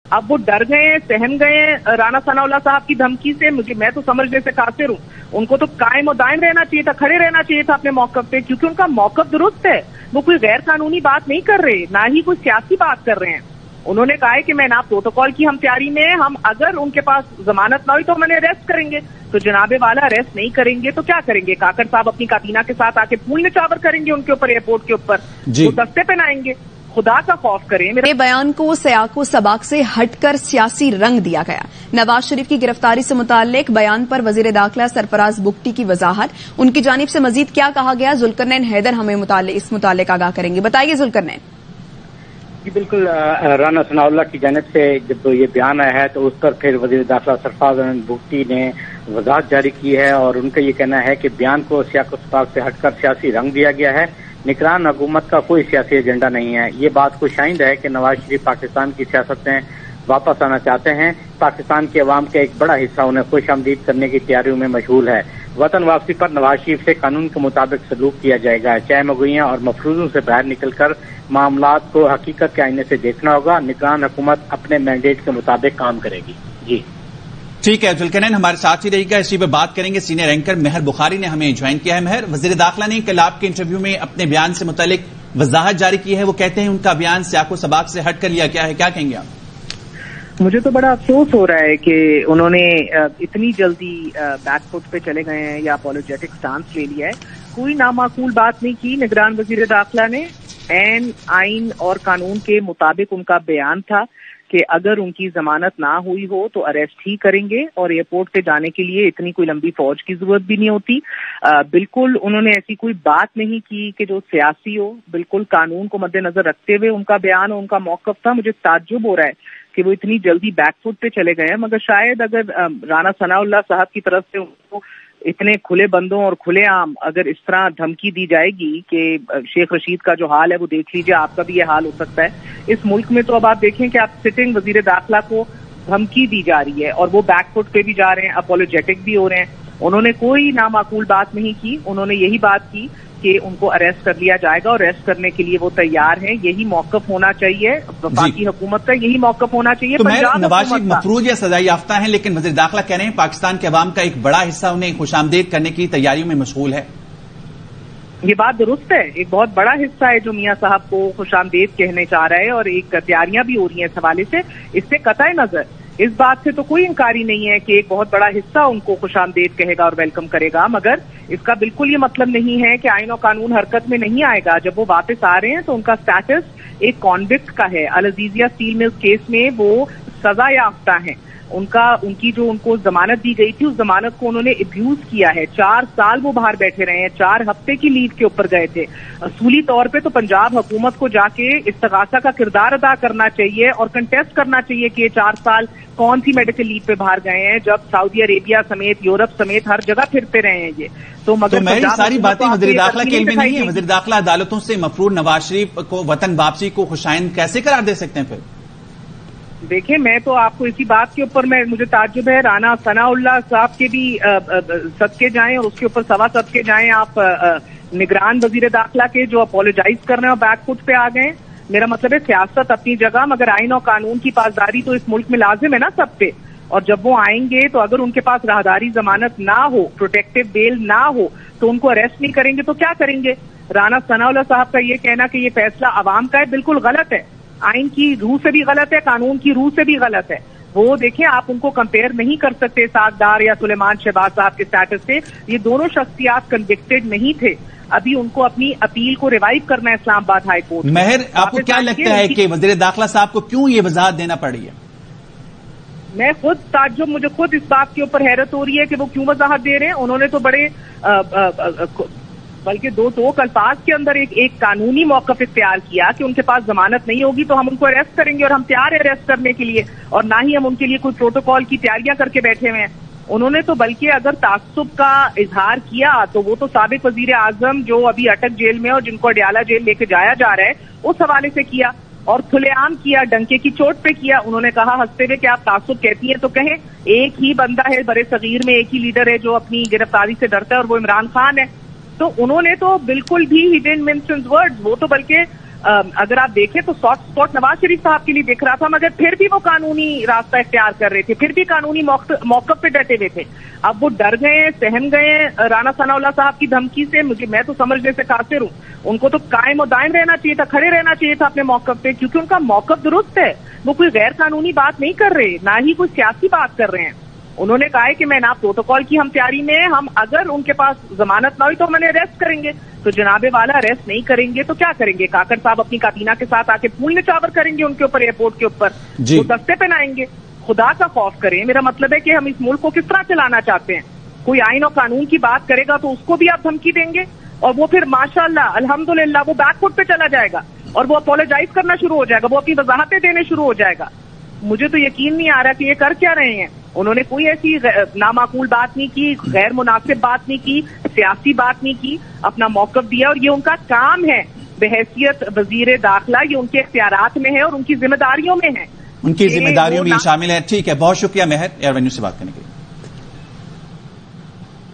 اب وہ ڈر گئے ہیں, سہم گئے ہیں رانا ثناءاللہ صاحب کی دھمکی سے. میں تو سمجھنے سے قاصر ہوں. ان کو تو قائم و دائم رہنا چاہیے تھا, کھڑے رہنا چاہیے تھا اپنے موقف پہ, کیونکہ ان کا موقف درست ہے. وہ کوئی غیر قانونی بات نہیں کر رہے, نہ ہی کوئی سیاسی بات کر رہے ہیں. انہوں نے کہا ہے کہ میں نہ پروٹوکال کی ہم تیاری میں, ہم اگر ان کے پاس ضمانت نہ ہوئی تو ہم انہیں اریسٹ کریں گے. تو جناب والا اریسٹ نہیں کریں گے تو کیا کریں گے؟ کاکڑ صاحب اپنی کابینہ کے ساتھ آ کے پھول نچاور کریں گے ان کے اوپر, ایئرپورٹ کے اوپر وہ دستے پہنائیں گے. خدا کا خوف کریں. یہ بیان کو سیاق و سباق سے ہٹ کر سیاسی رنگ دیا گیا. نواز شریف کی گرفتاری سے متعلق بیان پر وزیر داخلہ سرفراز بگٹی کی وضاحت. ان کی جانب سے مزید کیا کہا گیا؟ ذوالقرنین حیدر ہمیں اس متعلق آگاہ کریں گے. بتائیے ذوالقرنین. جی بالکل, رانا ثناءاللہ کی جانب سے جب یہ بیان آیا ہے تو اس پر پھر وزیر داخلہ سرفراز بگٹی نے وضاحت جاری کی ہے, اور ان کا یہ کہنا ہے کہ بیان کو سیاق و سباق سے ہٹ کر سیاسی رنگ دیا گیا ہے. نگران حکومت کا کوئی سیاسی ایجنڈا نہیں ہے. یہ بات کو شائند ہے کہ نواز شریف پاکستان کی سیاست میں واپس آنا چاہتے ہیں. پاکستان کے عوام کا ایک بڑا حصہ انہیں خوش آمدید کرنے کی تیاریوں میں مشغول ہے. وطن واپسی پر نواز شریف سے قانون کے مطابق سلوک کیا جائے گا. چائے مگوئیاں اور مفروضوں سے باہر نکل کر معاملات کو حقیقت کے آئینے سے دیکھنا ہوگا. نگران حکومت اپنے مینڈیٹ کے مطابق کام کرے گی. جی ٹھیک ہے ذوالقرنین, ہمارے ساتھ ہی رہے گا, اسی پہ بات کریں گے. سینئر اینکر مہر بخاری نے ہمیں جوائن کیا ہے. مہر, وزیر داخلہ نے کل آپ کے انٹرویو میں اپنے بیان سے متعلق وضاحت جاری کی ہے. وہ کہتے ہیں ان کا بیان سیاق و سباق سے ہٹ کر لیا گیا ہے. کیا کہیں گے آپ؟ مجھے تو بڑا افسوس ہو رہا ہے کہ انہوں نے اتنی جلدی بیک فٹ پہ چلے گئے ہیں یا اپولوجیٹک سٹانس لے لیا ہے. کوئی نامعقول بات نہیں کی نگران وزیر داخلہ نے. عین آئین اور قانون کے مطابق ان کا بیان تھا کہ اگر ان کی ضمانت نہ ہوئی ہو تو اریسٹ ہی کریں گے, اور ایئرپورٹ پہ جانے کے لیے اتنی کوئی لمبی فوج کی ضرورت بھی نہیں ہوتی. بالکل انہوں نے ایسی کوئی بات نہیں کی کہ جو سیاسی ہو. بالکل قانون کو مد نظر رکھتے ہوئے ان کا بیان اور ان کا موقف تھا. مجھے تعجب ہو رہا ہے کہ وہ اتنی جلدی بیک فٹ پہ چلے گئے ہیں, مگر شاید اگر رانا ثناءاللہ صاحب کی طرف سے ان کو اتنے کھلے بندوں اور کھلے عام اگر اس طرح دھمکی دی جائے گی کہ شیخ رشید کا جو حال ہے وہ دیکھ لیجیے, آپ کا بھی یہ حال ہو سکتا ہے اس ملک میں. تو اب آپ دیکھیں کہ آپ سٹنگ وزیر داخلہ کو دھمکی دی جا رہی ہے اور وہ بیک فٹ پہ بھی جا رہے ہیں, اپولوجیٹک بھی ہو رہے ہیں. انہوں نے کوئی نامعقول بات نہیں کی. انہوں نے یہی بات کی کہ ان کو اریسٹ کر لیا جائے گا, اور اریسٹ کرنے کے لیے وہ تیار ہیں. یہی موقف ہونا چاہیے وفاقی حکومت کا, یہی موقف ہونا چاہیے. نواز شریف مفروض یا سزا یافتہ ہیں, لیکن وزیر داخلہ کہہ رہے ہیں پاکستان کے عوام کا ایک بڑا حصہ انہیں خوش آمدید کرنے کی تیاریوں میں مشغول ہے. یہ بات درست ہے, ایک بہت بڑا حصہ ہے جو میاں صاحب کو خوش آمدید کہنے چاہ رہا ہے, اور ایک تیاریاں بھی ہو رہی ہیں اس حوالے سے. اس سے قطع نظر اس بات سے تو کوئی انکاری نہیں ہے کہ ایک بہت بڑا حصہ ان کو خوش آمدید کہے گا اور ویلکم کرے گا, مگر اس کا بالکل یہ مطلب نہیں ہے کہ آئین و قانون حرکت میں نہیں آئے گا. جب وہ واپس آ رہے ہیں تو ان کا سٹیٹس ایک کانوکٹ کا ہے. العزیزیہ اسٹیل ملز کیس میں وہ سزا یافتہ ہیں. ان کی جو ان کو ضمانت دی گئی تھی اس ضمانت کو انہوں نے ابیوز کیا ہے. 4 سال وہ باہر بیٹھے رہے ہیں, 4 ہفتے کی لیو کے اوپر گئے تھے. اصولی طور پہ تو پنجاب حکومت کو جا کے استغاثہ کا کردار ادا کرنا چاہیے اور کنٹیسٹ کرنا چاہیے کہ یہ 4 سال کون سی میڈیکل لیو پہ باہر گئے ہیں, جب سعودی عربیہ سمیت یورپ سمیت ہر جگہ پھرتے رہے ہیں. یہ تو مگر ساری باتیں وزیر داخلہ کے علم میں نہیں ہے. وزیر داخلہ عدالتوں سے مفرور نواز شریف کو وطن واپسی کو خوشائند کیسے قرار دے سکتے ہیں؟ پھر دیکھیں, میں تو آپ کو اسی بات کے اوپر مجھے تعجب ہے. رانا ثناءاللہ صاحب کے بھی صدقے جائیں اور اس کے اوپر سوا صدقے جائیں آپ نگران وزیر داخلہ کے جو اپولوجائز کر رہے ہیں اور بیک فٹ پہ آ گئے. میرا مطلب ہے سیاست اپنی جگہ, مگر آئین اور قانون کی پاسداری تو اس ملک میں لازم ہے نا سب پہ. اور جب وہ آئیں گے تو اگر ان کے پاس راہداری ضمانت نہ ہو, پروٹیکٹیو بیل نہ ہو, تو ان کو اریسٹ نہیں کریں گے تو کیا کریں گے؟ رانا ثناءاللہ صاحب کا یہ کہنا کہ یہ فیصلہ عوام کا ہے بالکل غلط ہے. آئین کی روح سے بھی غلط ہے, قانون کی روح سے بھی غلط ہے. وہ دیکھیں, آپ ان کو کمپیئر نہیں کر سکتے ساغدار یا سلیمان شہباز صاحب کے سٹیٹس سے. یہ دونوں شخصیات کنوکٹڈ نہیں تھے. ابھی ان کو اپنی اپیل کو ریوائیو کرنا ہے اسلام آباد ہائی کورٹ. مہر, آپ کو کیا لگتا ہے کہ وزیر داخلہ صاحب کو کیوں یہ وضاحت دینا پڑی ہے؟ میں خود تعجب, مجھے خود اس بات کے اوپر حیرت ہو رہی ہے کہ وہ کیوں وضاحت دے رہے ہیں. انہوں نے تو بڑے بلکہ 2 الفاظ کے اندر ایک قانونی موقف اختیار کیا کہ ان کے پاس ضمانت نہیں ہوگی تو ہم ان کو اریسٹ کریں گے, اور ہم تیار ہیں اریسٹ کرنے کے لیے, اور نہ ہی ہم ان کے لیے کوئی پروٹوکال کی تیاریاں کر کے بیٹھے ہوئے ہیں. انہوں نے تو بلکہ اگر تعصب کا اظہار کیا تو وہ تو سابق وزیر اعظم جو ابھی اٹک جیل میں اور جن کو اڈیالہ جیل لے کے جایا جا رہا ہے اس حوالے سے کیا, اور کھلے عام کیا, ڈنکے کی چوٹ پہ کیا. انہوں نے کہا ہنستے ہوئے کہ آپ تعصب کہتی ہیں تو کہیں, ایک ہی بندہ ہے برے صغیر میں, ایک ہی لیڈر ہے جو اپنی گرفتاری سے ڈرتا ہے اور وہ عمران خان ہے. تو انہوں نے تو بالکل بھی ہی ڈنٹ مینشن ورڈز. وہ تو بلکہ اگر آپ دیکھیں تو سافٹ اسپاٹ نواز شریف صاحب کے لیے دکھ رہا تھا، مگر پھر بھی وہ قانونی راستہ اختیار کر رہے تھے، پھر بھی قانونی موقف پہ ڈٹے ہوئے تھے. اب وہ ڈر گئے ہیں، سہم گئے ہیں رانا ثناء اللہ صاحب کی دھمکی سے. میں تو سمجھنے سے قاصر ہوں. ان کو تو قائم و دائم رہنا چاہیے تھا، کھڑے رہنا چاہیے تھا اپنے موقف پہ، کیونکہ ان کا موقف درست ہے. وہ کوئی غیر قانونی بات نہیں کر رہے، نہ ہی کوئی سیاسی بات کر رہے ہیں. انہوں نے کہا ہے کہ میں نہ پروٹوکال کی ہم تیاری میں، ہم اگر ان کے پاس ضمانت نہ ہوئی تو ہم انہیں اریسٹ کریں گے. تو جناب والا اریسٹ نہیں کریں گے تو کیا کریں گے؟ کاکڑ صاحب اپنی کابینہ کے ساتھ آ کے پھول نچاور کریں گے ان کے اوپر، ایئرپورٹ کے اوپر وہ دستے پہنائیں گے. خدا کا خوف کریں. میرا مطلب ہے کہ ہم اس ملک کو کس طرح چلانا چاہتے ہیں؟ کوئی آئین اور قانون کی بات کرے گا تو اس کو بھی آپ دھمکی دیں گے، اور وہ پھر ماشاءاللہ الحمدللہ وہ بیک فٹ پہ چلا جائے گا اور وہ اپولوجائز کرنا شروع ہو جائے گا، وہ اپنی وضاحتیں دینے شروع ہو جائے گا. مجھے تو یقین نہیں آ رہا کہ یہ کر کیا رہے ہیں. انہوں نے کوئی ایسی نامعقول بات نہیں کی، غیر مناسب بات نہیں کی، سیاسی بات نہیں کی، اپنا موقف دیا، اور یہ ان کا کام ہے بحیثیت وزیر داخلہ. یہ ان کے اختیارات میں ہے اور ان کی ذمہ داریوں میں ہے، ان کی ذمہ داریوں میں شامل ہے. ٹھیک ہے، بہت شکریہ مہر، ایئر وینیو سے بات کرنے کے لیے.